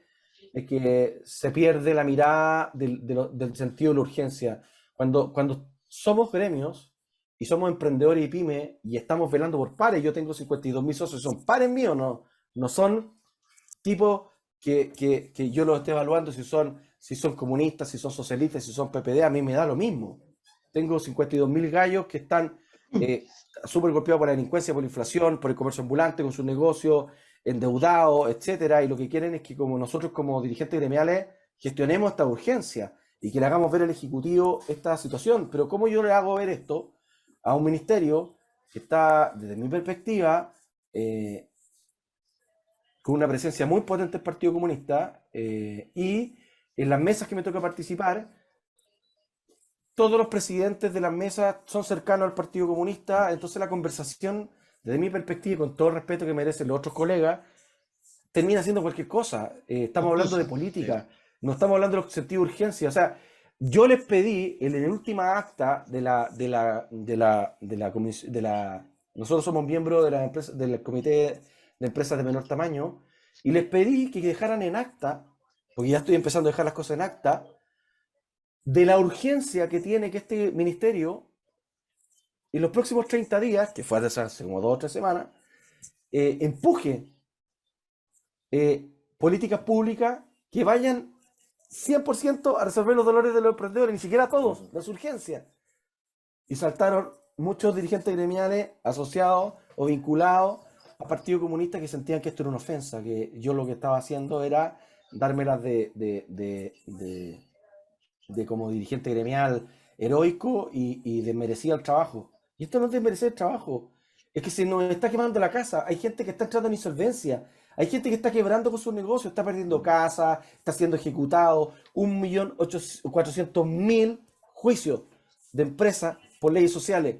es que se pierde la mirada del sentido de la urgencia. Cuando somos gremios y somos emprendedores y pymes y estamos velando por pares, yo tengo 52.000 socios, son pares míos, no son tipos que yo los esté evaluando si son comunistas, si son socialistas, si son PPD, a mí me da lo mismo. Tengo 52.000 gallos que están súper golpeados por la delincuencia, por la inflación, por el comercio ambulante, con sus negocios, endeudados, etcétera, y lo que quieren es que como nosotros como dirigentes gremiales gestionemos esta urgencia y que le hagamos ver al Ejecutivo esta situación. Pero ¿cómo yo le hago ver esto a un ministerio que está, desde mi perspectiva, con una presencia muy potente del Partido Comunista, y en las mesas que me toca participar, todos los presidentes de las mesas son cercanos al Partido Comunista? Entonces la conversación, desde mi perspectiva, y con todo el respeto que merecen los otros colegas, termina siendo cualquier cosa. Estamos hablando de política, no estamos hablando de sentido de urgencia. O sea, yo les pedí en la última acta nosotros somos miembros de la empresa, del comité de empresas de menor tamaño, y les pedí que dejaran en acta, porque ya estoy empezando a dejar las cosas en acta, de la urgencia que tiene que este ministerio en los próximos 30 días, que fue hace como 2 o 3 semanas, empuje políticas públicas que vayan 100% a resolver los dolores de los emprendedores, ni siquiera todos, las urgencias. Y saltaron muchos dirigentes gremiales asociados o vinculados al Partido Comunista que sentían que esto era una ofensa, que yo lo que estaba haciendo era dármelas de como dirigente gremial heroico y desmerecía el trabajo. Y esto no es desmerecer el trabajo, es que se nos está quemando la casa. Hay gente que está entrando en insolvencia, Hay gente que está quebrando con sus negocios, está perdiendo casa, está siendo ejecutado. 1.400.000 juicios de empresas por leyes sociales.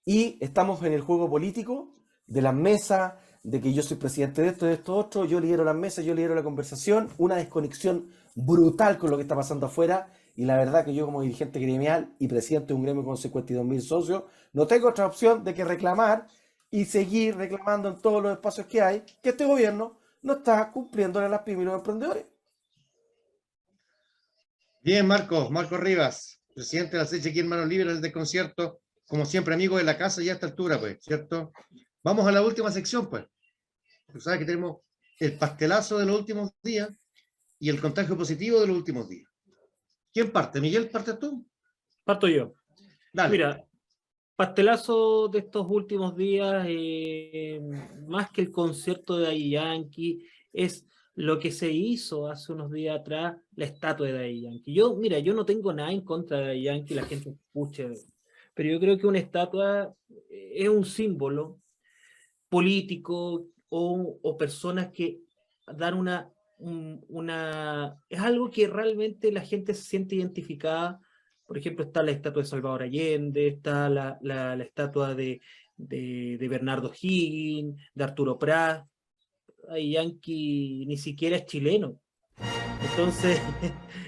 Y estamos en el juego político de las mesas, de que yo soy presidente de esto, otro, yo lidero las mesas, yo lidero la conversación, una desconexión brutal con lo que está pasando afuera. Y la verdad que yo como dirigente gremial y presidente de un gremio con 52.000 socios, no tengo otra opción de que reclamar y seguir reclamando en todos los espacios que hay que este gobierno no está cumpliéndole a las pymes y los emprendedores. Bien, Marcos Rivas, presidente de la SECH aquí en Manos Libres del concierto, como siempre amigo de la casa y a esta altura, pues, ¿cierto? Vamos a la última sección, pues. Tú sabes que tenemos el pastelazo de los últimos días y el contagio positivo de los últimos días. ¿Quién parte? Miguel, ¿partes tú? Parto yo. Dale. Mira, pastelazo de estos últimos días, más que el concierto de Daddy Yankee, es lo que se hizo hace unos días atrás, la estatua de Daddy Yankee. Mira, yo no tengo nada en contra de Daddy Yankee, la gente escucha, pero yo creo que una estatua es un símbolo político o personas que dan es algo que realmente la gente se siente identificada. Por ejemplo, está la estatua de Salvador Allende, está la estatua de Bernardo Higgins, de Arturo Prat. Ay, Yankee ni siquiera es chileno. Entonces,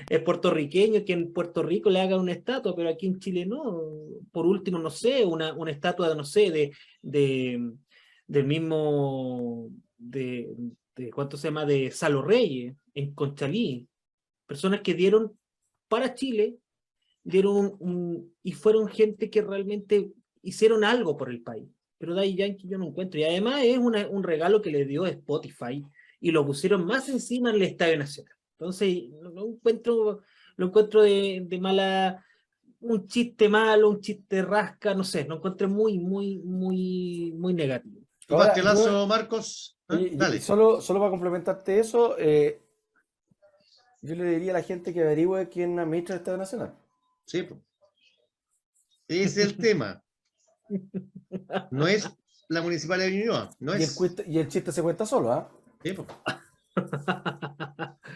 es puertorriqueño que en Puerto Rico le hagan una estatua, pero aquí en Chile no. Por último, no sé, una estatua, no sé, de, del mismo, ¿cuánto se llama? De Salo Reyes, en Conchalí. Personas que dieron para Chile, y fueron gente que realmente hicieron algo por el país. Pero Daddy Yankee yo no encuentro. Y además es un regalo que le dio Spotify y lo pusieron más encima en el Estadio Nacional. Entonces, lo encuentro de mala, un chiste malo, un chiste rasca, no sé, lo encuentro muy negativo. Tu Ahora, pastelazo, Marcos. Dale. Solo para complementarte eso, yo le diría a la gente que averigüe quién administra el Estado Nacional. Sí, pues. Ese es el tema. No es la municipalidad de Ñuñoa, no es. Y el chiste se cuenta solo, ¿ah? Sí, pues.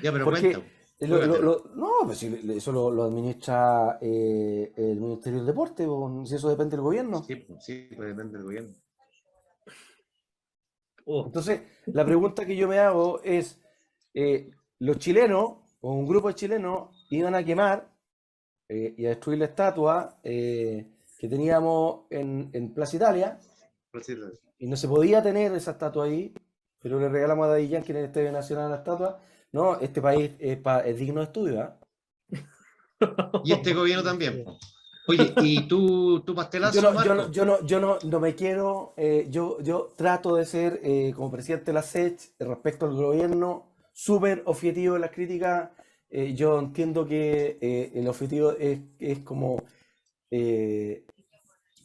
Ya, pero Porque cuenta. Juégatelo. no, pues si eso lo administra el Ministerio del Deporte, o si eso depende del gobierno. Sí, pues depende del gobierno. Entonces, la pregunta que yo me hago es, los chilenos, o un grupo de chilenos, iban a quemar y a destruir la estatua que teníamos en Plaza Italia, y no se podía tener esa estatua ahí, pero le regalamos a Daddy Yankee en el Estadio Nacional la estatua. No, este país es digno de estudio, ¿ah? Y este gobierno también. Oye, ¿y tu pastelazo, Marco? Yo no me quiero, yo trato de ser, como presidente de la SECH, respecto al gobierno, súper objetivo en las críticas. Yo entiendo que el objetivo es como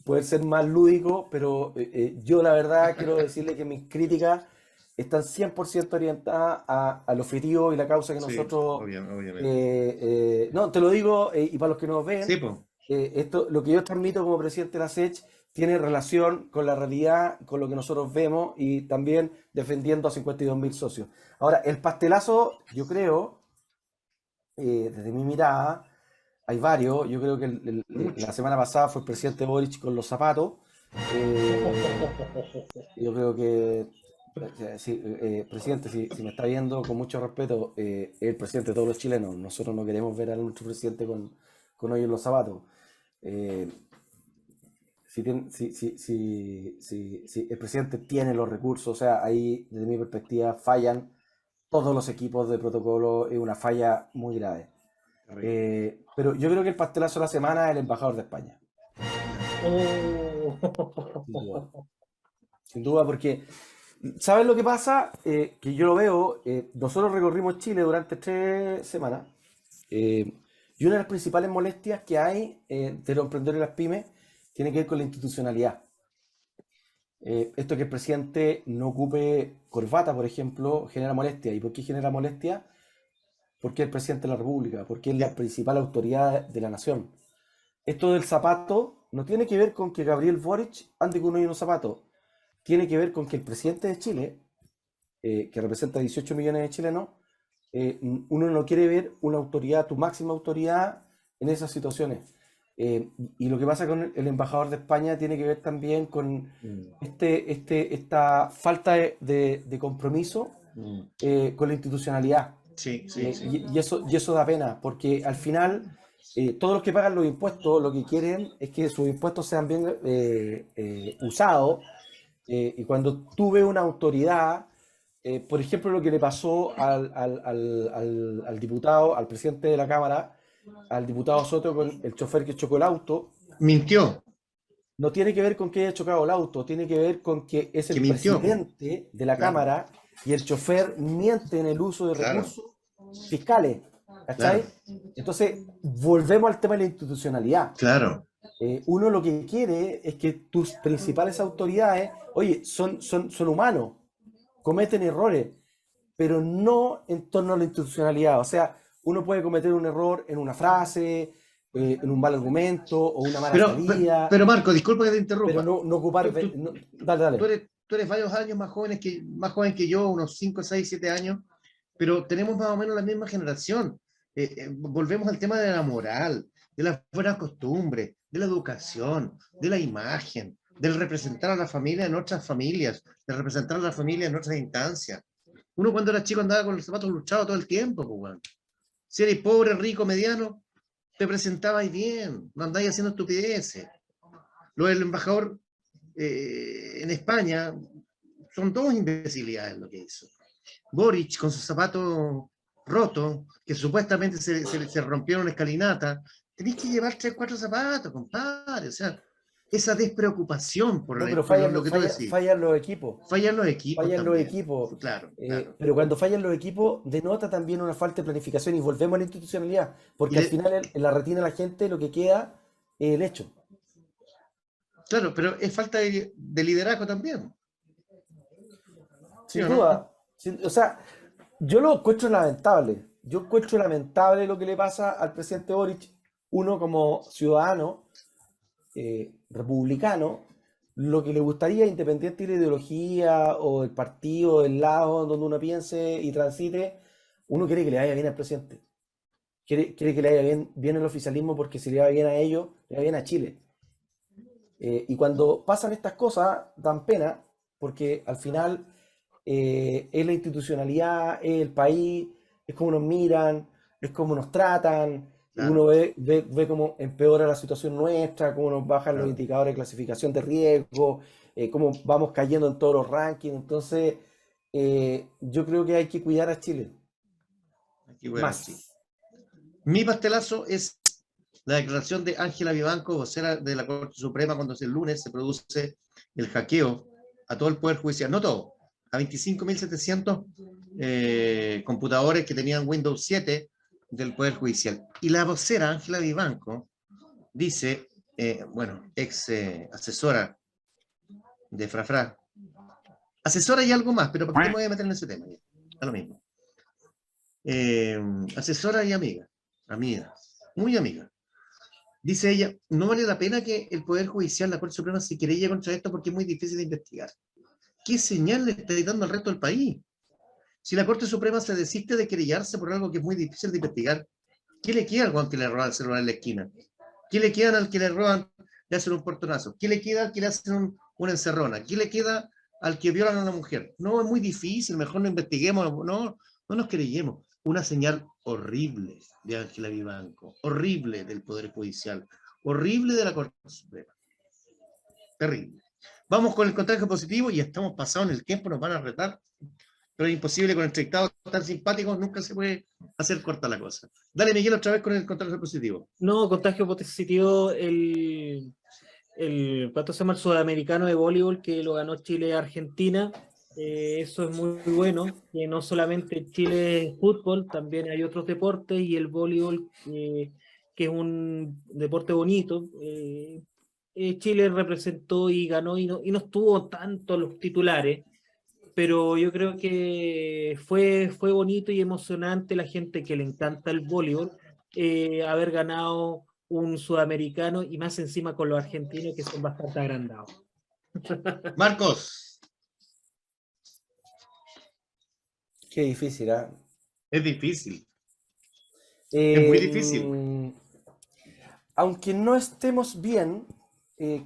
poder ser más lúdico, pero yo la verdad quiero decirle que mis críticas están 100% orientadas al objetivo y la causa que nosotros... Obviamente. no, te lo digo, y para los que nos ven, Sí, pues. lo que yo transmito como presidente de la SECH tiene relación con la realidad, con lo que nosotros vemos y también defendiendo a 52.000 socios. Ahora, el pastelazo, yo creo, desde mi mirada, hay varios. Yo creo que la semana pasada fue el presidente Boric con los zapatos. Yo creo que, presidente, si me está viendo, con mucho respeto, es el presidente de todos los chilenos. Nosotros no queremos ver a nuestro presidente con hoyo en los zapatos. Si el presidente tiene los recursos, o sea, ahí desde mi perspectiva fallan todos los equipos de protocolo, es una falla muy grave. Pero yo creo que el pastelazo de la semana es el embajador de España. Sin duda, porque ¿sabes lo que pasa? Que yo lo veo, nosotros recorrimos Chile durante 3 semanas, y una de las principales molestias que hay de los emprendedores y las pymes tiene que ver con la institucionalidad. Esto que el presidente no ocupe corbata, por ejemplo, genera molestia. ¿Y por qué genera molestia? Porque es el presidente de la República, porque es la principal autoridad de la nación. Esto del zapato no tiene que ver con que Gabriel Boric ande con unos zapatos. Tiene que ver con que el presidente de Chile que representa 18 millones de chilenos, uno no quiere ver una autoridad, tu máxima autoridad, en esas situaciones. Y lo que pasa con el embajador de España tiene que ver también con esta falta de compromiso con la institucionalidad. Sí, sí, sí. Y eso da pena, porque al final todos los que pagan los impuestos lo que quieren es que sus impuestos sean bien usados. Y cuando tú ves una autoridad, por ejemplo, lo que le pasó al diputado, al presidente de la Cámara, al diputado Soto con el chofer que chocó el auto, Mintió, no tiene que ver con que haya chocado el auto, tiene que ver con que es que el mintió. presidente de la Claro. Cámara y el chofer miente en el uso de Claro. recursos fiscales. ¿Cachai? Entonces, volvemos al tema de la institucionalidad. Claro. Uno lo que quiere es que tus principales autoridades, oye, son humanos, cometen errores, pero no en torno a la institucionalidad. O sea, uno puede cometer un error en una frase, en un mal argumento o una mala salida, Pero Marco, disculpa que te interrumpa. pero no ocupar... Dale. Tú eres varios años más joven que yo, unos 5, 6, 7 años, pero tenemos más o menos la misma generación. Volvemos al tema de la moral, de las buenas costumbres, de la educación, de la imagen, del representar a la familia en otras familias, de representar a la familia en otras instancias. Uno cuando era chico andaba con los zapatos luchados todo el tiempo, pues, bueno. Si eres pobre, rico, mediano, te presentabas bien, no andáis haciendo estupideces. Lo del embajador en España son dos imbecilidades lo que hizo. Boric con sus zapatos rotos, que supuestamente se rompieron una escalinata, tenéis que llevar 3, 4 zapatos, compadre. O sea, esa despreocupación por, No, pero lo que tú decís. fallan los equipos. Fallan los equipos. Fallan también. los equipos. Claro. Pero cuando fallan los equipos, denota también una falta de planificación y volvemos a la institucionalidad. Porque al final en la retina de la gente lo que queda es el hecho. Claro, pero es falta de liderazgo también. Sin duda. O sea, yo lo encuentro lamentable. Yo encuentro lamentable lo que le pasa al presidente Boric. Uno como ciudadano republicano, lo que le gustaría, independiente de la ideología o el partido, el lado donde uno piense y transite, uno quiere que le vaya bien al presidente. Quiere que le vaya bien el oficialismo, porque si le va bien a ellos, le va bien a Chile. Y cuando pasan estas cosas, dan pena, porque al final es la institucionalidad, es el país, es cómo nos miran, es cómo nos tratan. Claro. Uno ve cómo empeora la situación nuestra, cómo nos bajan los indicadores de clasificación de riesgo, cómo vamos cayendo en todos los rankings. Entonces, yo creo que hay que cuidar a Chile. Más. Mi pastelazo es la declaración de Ángela Vivanco, vocera de la Corte Suprema, cuando el lunes se produce el hackeo a todo el Poder Judicial, no todo, a 25.700 computadores que tenían Windows 7 del Poder Judicial. Y la vocera Ángela Vivanco dice, ex asesora de Frafra, asesora y algo más, pero ¿por qué me voy a meter en ese tema? A lo mismo. Asesora y amiga, muy amiga. Dice ella, no vale la pena que el Poder Judicial, la Corte Suprema, se querelle contra esto porque es muy difícil de investigar. ¿Qué señal le está dando al resto del país? Si la Corte Suprema se desiste de querellarse por algo que es muy difícil de investigar, ¿qué le queda al Juan que le roban el celular en la esquina? ¿Qué le queda al que le roban, le hacen un portonazo? ¿Qué le queda al que le hacen una encerrona? ¿Qué le queda al que violan a una mujer? No, es muy difícil, mejor no investiguemos, no nos querellemos. Una señal horrible de Ángela Vivanco, horrible del Poder Judicial, horrible de la Corte Suprema. Terrible. Vamos con el contagio positivo y estamos pasados en el tiempo, nos van a retar, pero es imposible con entrevistados tan simpáticos, nunca se puede hacer corta la cosa. Dale, Miguel, otra vez con el contagio positivo. No, contagio positivo, ¿cuánto se llama? El sudamericano de voleibol que lo ganó Chile-Argentina. Eso es muy bueno, que no solamente Chile es fútbol, también hay otros deportes y el voleibol, que es un deporte bonito. Chile representó y ganó y no estuvo tanto los titulares, pero yo creo que fue bonito y emocionante la gente que le encanta el voleibol, haber ganado un sudamericano y más encima con los argentinos que son bastante agrandados. Marcos. Qué difícil, ¿ah? Es difícil, es muy difícil. Aunque no estemos bien,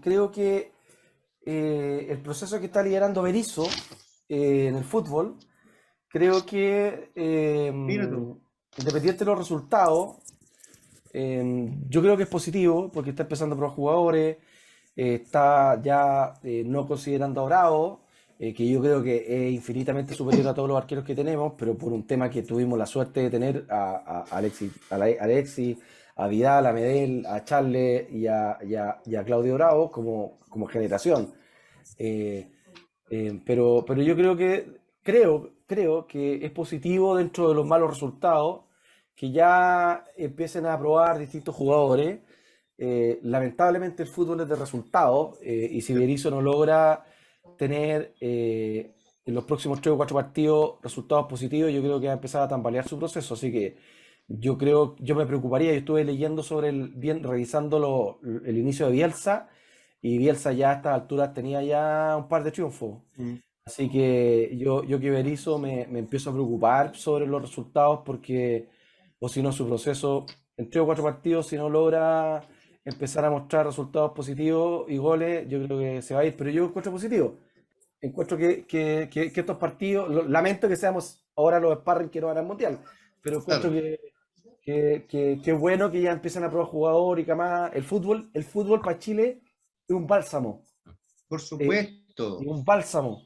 creo que el proceso que está liderando Berizzo en el fútbol, creo que Mira tú. independiente de los resultados, yo creo que es positivo porque está empezando a probar jugadores, está ya no considerando a Bravo, que yo creo que es infinitamente superior a todos los arqueros que tenemos, pero por un tema que tuvimos la suerte de tener a Alexis, a Vidal, a Medel, a Charles y a Claudio Bravo como generación. Eh, pero yo creo que es positivo dentro de los malos resultados que ya empiecen a probar distintos jugadores. Lamentablemente el fútbol es de resultados, y si Berizzo no logra tener en los próximos 3 o 4 partidos resultados positivos, yo creo que va a empezar a tambalear su proceso. Así que yo me preocuparía. Yo estuve leyendo revisando el inicio de Bielsa, y Bielsa ya a estas alturas tenía ya un par de triunfos. Mm. Así que yo que Berizzo me empiezo a preocupar sobre los resultados, porque, o si no, su proceso en 3 o 4 partidos, si no logra empezar a mostrar resultados positivos y goles, yo creo que se va a ir. Pero yo encuentro positivo. Encuentro que estos partidos, lamento que seamos ahora los sparring que no van al Mundial, pero encuentro Claro, que es bueno que ya empiecen a probar jugadores y que más el fútbol para Chile es un bálsamo. por eh, supuesto. y un bálsamo.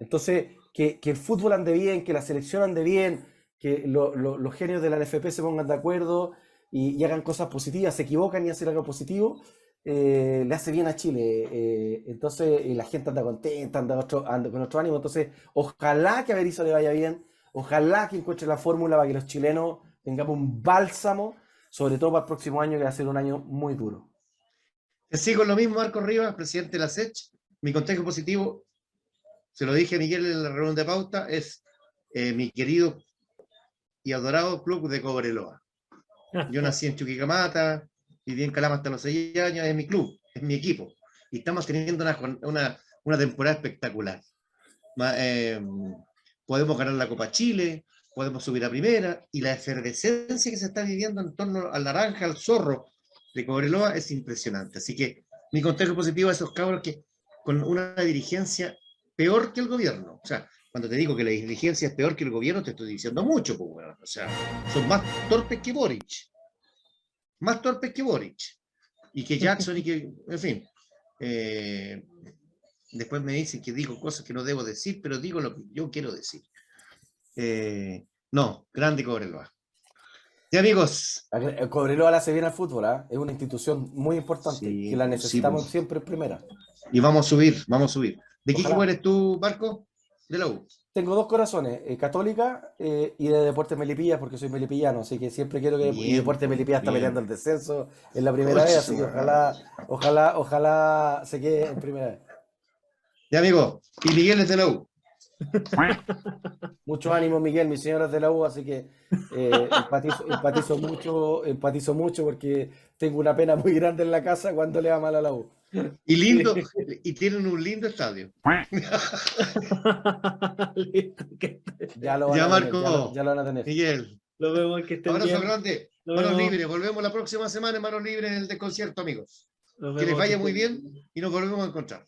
Entonces, que el fútbol ande bien, que la selección ande bien, que los genios de la NFP se pongan de acuerdo y hagan cosas positivas, se equivocan y hacen algo positivo, le hace bien a Chile. Entonces, y la gente anda contenta, anda con otro ánimo. Entonces, ojalá que a Berizzo le vaya bien, ojalá que encuentre la fórmula para que los chilenos tengamos un bálsamo, sobre todo para el próximo año, que va a ser un año muy duro. Te sigo lo mismo, Marco Rivas, presidente de la SECH. Mi contagio positivo, se lo dije a Miguel en la reunión de pauta, es mi querido y adorado club de Cobreloa. Yo nací en Chuquicamata, viví en Calama hasta los 6 años, es mi club, es mi equipo. Y estamos teniendo una temporada espectacular. Podemos ganar la Copa Chile, podemos subir a primera, y la efervescencia que se está viviendo en torno al naranja, al zorro de Cobreloa es impresionante. Así que mi contagio positivo a esos cabros que con una dirigencia peor que el gobierno. O sea, cuando te digo que la dirigencia es peor que el gobierno, te estoy diciendo mucho, pues, bueno. O sea, son más torpes que Boric. Más torpes que Boric. Y que Jackson y que, en fin. Después me dicen que digo cosas que no debo decir, pero digo lo que yo quiero decir. No, grande Cobreloa. Y amigos. El Cobreloa le hace bien al fútbol, ¿ah? Es una institución muy importante que Sí, la sí, necesitamos pues. siempre en primera. Y vamos a subir, vamos a subir. ¿De qué equipo Ojalá. eres tú, Marco? De la U. Tengo 2 corazones, Católica y de Deportes Melipilla, porque soy melipillano, así que siempre quiero que. Y Bien, Deportes Melipilla está bien. peleando el descenso en la primera vez, Coche su así que madre. ojalá se quede en primera vez. Ya, amigo. Y Miguel es de la U. Mucho ánimo, Miguel, mi señora es de la U, así que empatizo mucho porque tengo una pena muy grande en la casa cuando le va mal a la U. Y lindo, y tienen un lindo estadio. Listo, Ya lo van Ya, a tener, Marco. ya lo van a tener. Miguel. Lo vemos, que estén Abrazo bien. grande. Nos Manos vemos. libres. Volvemos la próxima semana en Manos Libres en el desconcierto, amigos. Nos Que les vemos, vaya que muy estén bien y nos volvemos a encontrar.